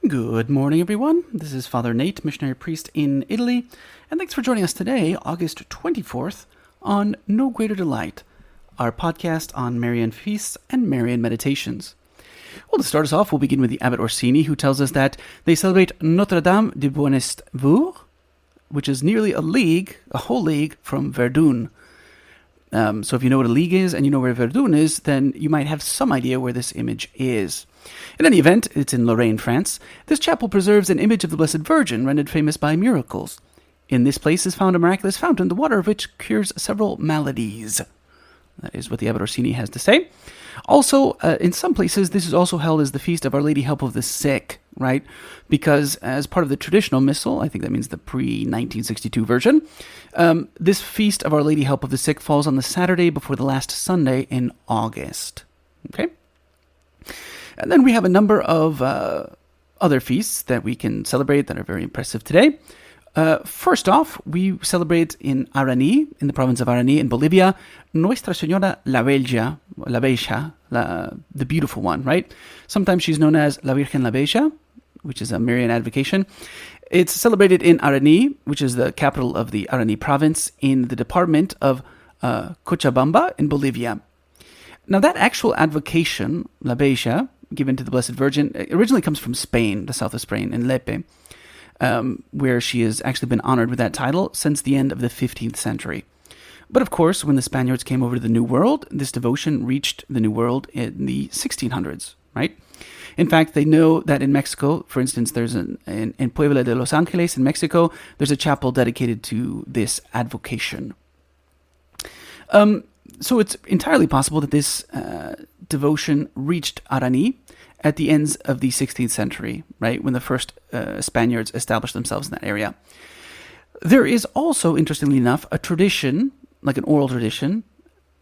Good morning, everyone. This is Father Nate, missionary priest in Italy, and thanks for joining us today, August 24th, on No Greater Delight, our podcast on Marian feasts and Marian meditations. Well, to start us off, we'll begin with the Abbot Orsini, who tells us that they celebrate Notre Dame de Buenest-Vour, which is nearly a whole league from Verdun. So if you know what a league is and you know where Verdun is, then you might have some idea where this image is. In any event, it's in Lorraine, France. This chapel preserves an image of the Blessed Virgin rendered famous by miracles. In this place is found a miraculous fountain, the water of which cures several maladies. That is what the Abbot Orsini has to say. Also, in some places, this is also held as the feast of Our Lady Help of the Sick, right? Because as part of the traditional missal, I think that means the pre-1962 version, this feast of Our Lady Help of the Sick falls on the Saturday before the last Sunday in August. Okay? And then we have a number of other feasts that we can celebrate that are very impressive today. First off, we celebrate in Arani, in the province of Arani in Bolivia, Nuestra Señora la Bella, the beautiful one, right? Sometimes she's known as La Virgen la Bella, which is a Marian advocation. It's celebrated in Arani, which is the capital of the Arani province, in the department of Cochabamba in Bolivia. Now, that actual advocation, La Bella, given to the Blessed Virgin, originally comes from Spain, the south of Spain, in Lepe, where she has actually been honored with that title since the end of the 15th century. But of course, when the Spaniards came over to the New World, this devotion reached the New World in the 1600s, right? In fact, they know that in Mexico, for instance, there's in Puebla de Los Angeles in Mexico, there's a chapel dedicated to this advocation. So it's entirely possible that this devotion reached Arani at the ends of the 16th century, right, when the first Spaniards established themselves in that area. There is also, interestingly enough, a tradition, like an oral tradition,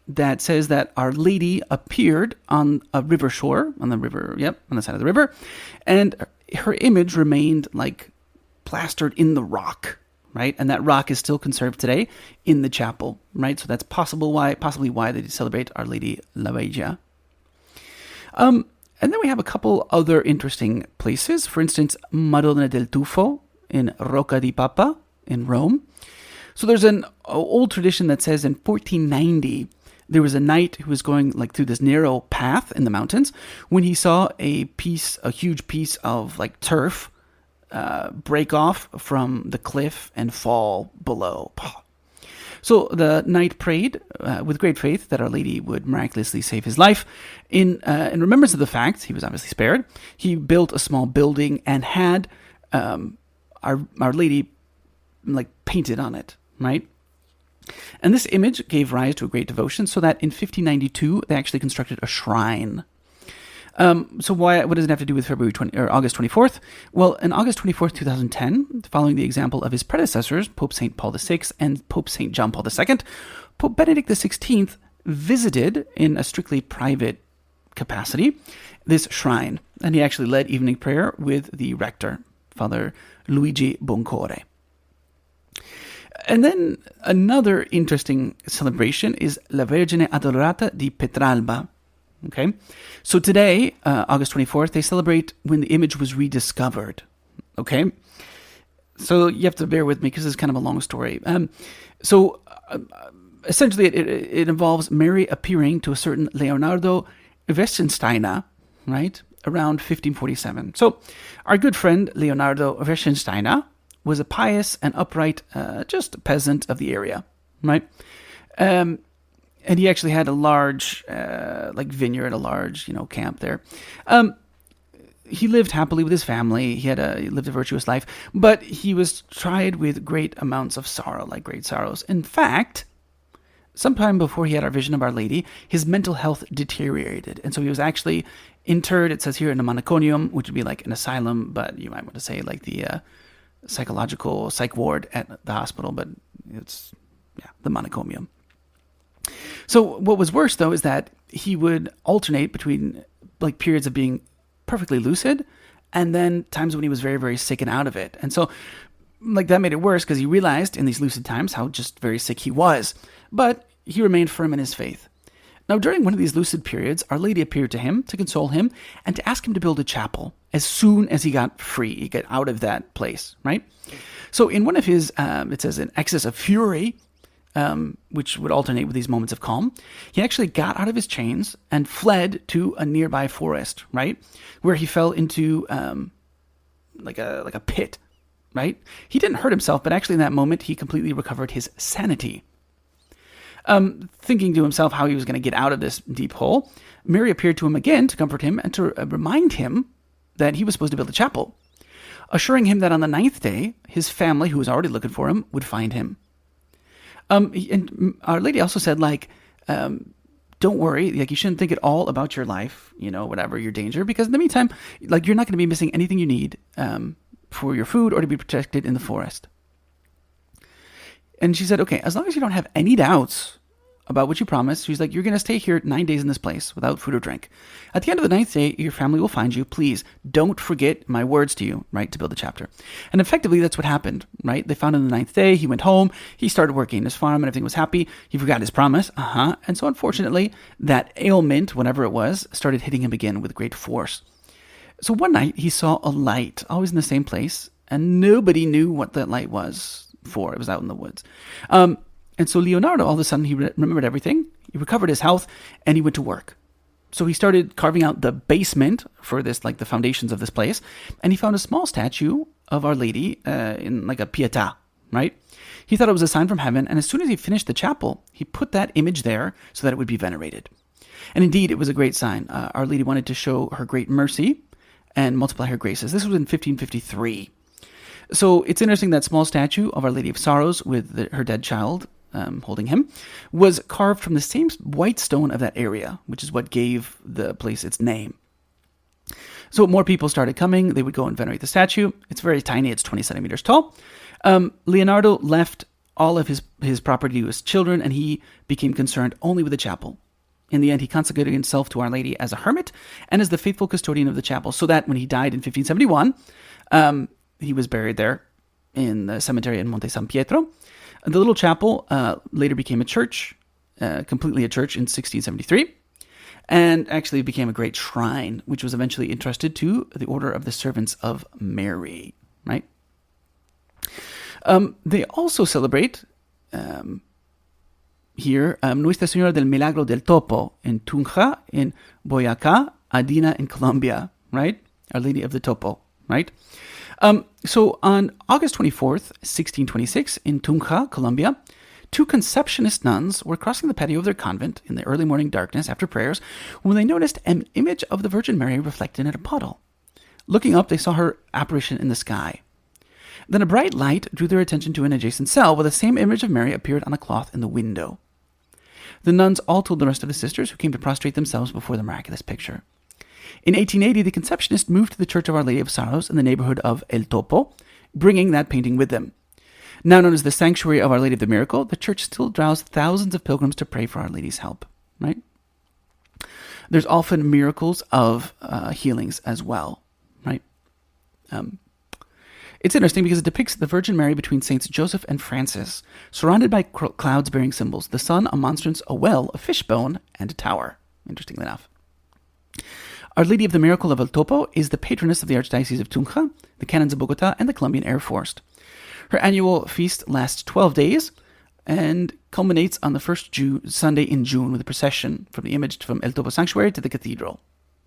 that says that Our Lady appeared on a river shore, on the side of the river, and her image remained like plastered in the rock, right? And that rock is still conserved today in the chapel, right? So that's possibly why they celebrate Our Lady La Bella. And then we have a couple other interesting places. For instance, Madonna del Tufo in Rocca di Papa in Rome. So there's an old tradition that says in 1490, there was a knight who was going like through this narrow path in the mountains when he saw a huge piece of like turf break off from the cliff and fall below. So the knight prayed with great faith that Our Lady would miraculously save his life. In remembrance of the fact, he was obviously spared, he built a small building and had Our Lady like painted on it, right? And this image gave rise to a great devotion, so that in 1592 they actually constructed a shrine. So what does it have to do with August 24th? Well, on August 24th, 2010, following the example of his predecessors, Pope St. Paul VI and Pope St. John Paul II, Pope Benedict XVI visited, in a strictly private capacity, this shrine. And he actually led evening prayer with the rector, Father Luigi Boncore. And then another interesting celebration is La Vergine Adorata di Petralba. Okay, so today, August 24th, they celebrate when the image was rediscovered. Okay, so you have to bear with me because it's kind of a long story. Essentially, it involves Mary appearing to a certain Leonardo Westensteiner, right, around 1547. So our good friend Leonardo Westensteiner was a pious and upright, just peasant of the area, right? And he actually had a large, vineyard, a large, camp there. He lived happily with his family. He lived a virtuous life, but he was tried with great amounts of sorrow, like great sorrows. In fact, sometime before he had our vision of Our Lady, his mental health deteriorated, and so he was actually interred. It says here in a maniconium, which would be like an asylum, but you might want to say like the psychological psych ward at the hospital, but it's the manicomium. So what was worse, though, is that he would alternate between like periods of being perfectly lucid and then times when he was very, very sick and out of it. And so like that made it worse because he realized in these lucid times how just very sick he was. But he remained firm in his faith. Now, during one of these lucid periods, Our Lady appeared to him to console him and to ask him to build a chapel as soon as he got free, he got out of that place, right? So in one of his, it says, an excess of fury, which would alternate with these moments of calm, he actually got out of his chains and fled to a nearby forest, right? Where he fell into like a pit, right? He didn't hurt himself, but actually in that moment, he completely recovered his sanity. Thinking to himself how he was going to get out of this deep hole, Mary appeared to him again to comfort him and to remind him that he was supposed to build a chapel, assuring him that on the 9th day, his family, who was already looking for him, would find him. And Our Lady also said, don't worry, you shouldn't think at all about your life, whatever your danger, because in the meantime, you're not going to be missing anything you need for your food or to be protected in the forest. And she said, okay, as long as you don't have any doubts about what you promised, she's like, you're going to stay here 9 days in this place without food or drink. At the end of the 9th day, your family will find you. Please don't forget my words to you, right, to build the chapter. And effectively, that's what happened, right? They found him on the 9th day. He went home. He started working his farm and everything was happy. He forgot his promise. And so unfortunately, that ailment, whatever it was, started hitting him again with great force. So one night, he saw a light, always in the same place, and nobody knew what that light was for. It was out in the woods. And so Leonardo, all of a sudden, he remembered everything. He recovered his health, and he went to work. So he started carving out the basement for this, the foundations of this place, and he found a small statue of Our Lady in a Pietà, right? He thought it was a sign from heaven, and as soon as he finished the chapel, he put that image there so that it would be venerated. And indeed, it was a great sign. Our Lady wanted to show her great mercy and multiply her graces. This was in 1553. So it's interesting that small statue of Our Lady of Sorrows with her dead child holding him was carved from the same white stone of that area, which is what gave the place its name. So more people started coming. They would go and venerate the statue. It's very tiny. It's 20 centimeters tall. Leonardo left all of his property to his children, and he became concerned only with the chapel. In the end, he consecrated himself to Our Lady as a hermit and as the faithful custodian of the chapel, so that when he died in 1571, he was buried there in the cemetery in Monte San Pietro. The little chapel later became a church, completely a church in 1673, and actually became a great shrine, which was eventually entrusted to the Order of the Servants of Mary, right? They also celebrate here Nuestra Señora del Milagro del Topo in Tunja, in Boyacá, Adina in Colombia, right? Our Lady of the Topo, right? So on August 24th, 1626, in Tunja, Colombia, 2 Conceptionist nuns were crossing the patio of their convent in the early morning darkness after prayers when they noticed an image of the Virgin Mary reflected in a puddle. Looking up, they saw her apparition in the sky. Then a bright light drew their attention to an adjacent cell where the same image of Mary appeared on a cloth in the window. The nuns all told the rest of the sisters, who came to prostrate themselves before the miraculous picture. In 1880, the Conceptionists moved to the Church of Our Lady of Sorrows in the neighborhood of El Topo, bringing that painting with them. Now known as the Sanctuary of Our Lady of the Miracle, the church still draws thousands of pilgrims to pray for Our Lady's help, right? There's often miracles of healings as well, right? It's interesting because it depicts the Virgin Mary between Saints Joseph and Francis, surrounded by clouds bearing symbols: the sun, a monstrance, a well, a fishbone, and a tower, interestingly enough. Our Lady of the Miracle of El Topo is the patroness of the Archdiocese of Tunja, the Canons of Bogota, and the Colombian Air Force. Her annual feast lasts 12 days and culminates on the first Sunday in June with a procession from the image from El Topo Sanctuary to the cathedral,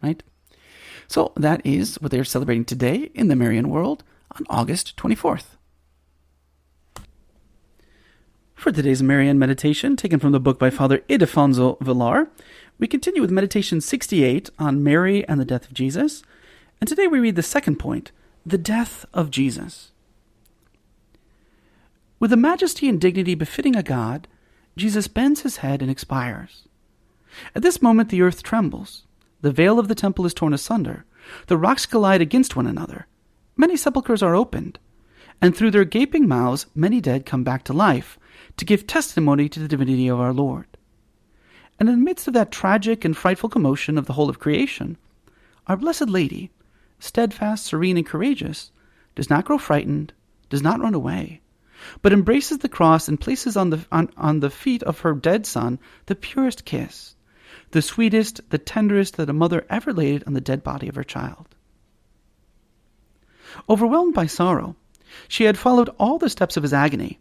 right? So that is what they're celebrating today in the Marian world on August 24th. For today's Marian meditation, taken from the book by Father Ildefonso Villar, we continue with meditation 68 on Mary and the death of Jesus, and today we read the second point, the death of Jesus. With the majesty and dignity befitting a god, Jesus bends his head and expires. At this moment the earth trembles, the veil of the temple is torn asunder, the rocks collide against one another, many sepulchres are opened, and through their gaping mouths many dead come back to life to give testimony to the divinity of our Lord. And in the midst of that tragic and frightful commotion of the whole of creation, our Blessed Lady, steadfast, serene, and courageous, does not grow frightened, does not run away, but embraces the cross and places on the feet of her dead Son the purest kiss, the sweetest, the tenderest that a mother ever laid on the dead body of her child. Overwhelmed by sorrow, she had followed all the steps of his agony,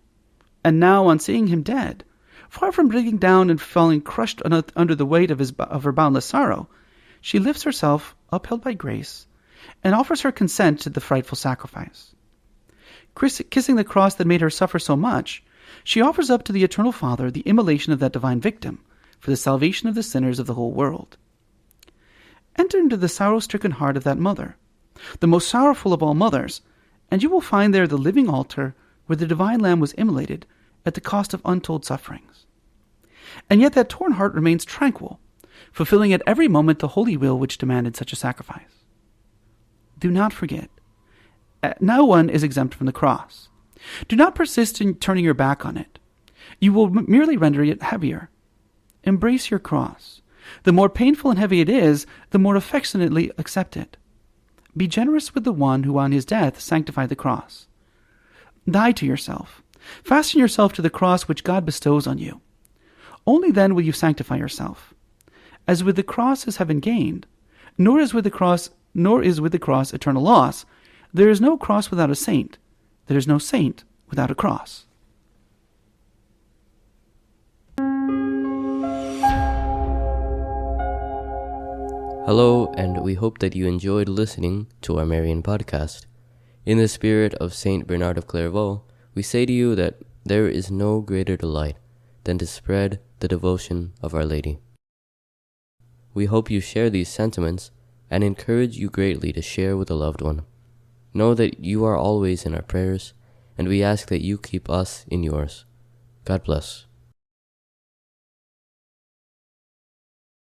and now, on seeing him dead, far from breaking down and falling crushed under the weight of her boundless sorrow, she lifts herself, upheld by grace, and offers her consent to the frightful sacrifice. Kissing the cross that made her suffer so much, she offers up to the Eternal Father the immolation of that divine victim for the salvation of the sinners of the whole world. Enter into the sorrow-stricken heart of that mother, the most sorrowful of all mothers, and you will find there the living altar where the divine Lamb was immolated at the cost of untold sufferings. And yet that torn heart remains tranquil, fulfilling at every moment the holy will which demanded such a sacrifice. Do not forget, no one is exempt from the cross. Do not persist in turning your back on it. You will merely render it heavier. Embrace your cross. The more painful and heavy it is, the more affectionately accept it. Be generous with the one who on his death sanctified the cross. Die to yourself. Fasten yourself to the cross which God bestows on you. Only then will you sanctify yourself. As with the cross is heaven gained, nor is with the cross eternal loss. There is no cross without a saint. There is no saint without a cross. Hello, and we hope that you enjoyed listening to our Marian podcast. In the spirit of Saint Bernard of Clairvaux, we say to you that there is no greater delight than to spread the devotion of Our Lady. We hope you share these sentiments and encourage you greatly to share with a loved one. Know that you are always in our prayers, and we ask that you keep us in yours. God bless.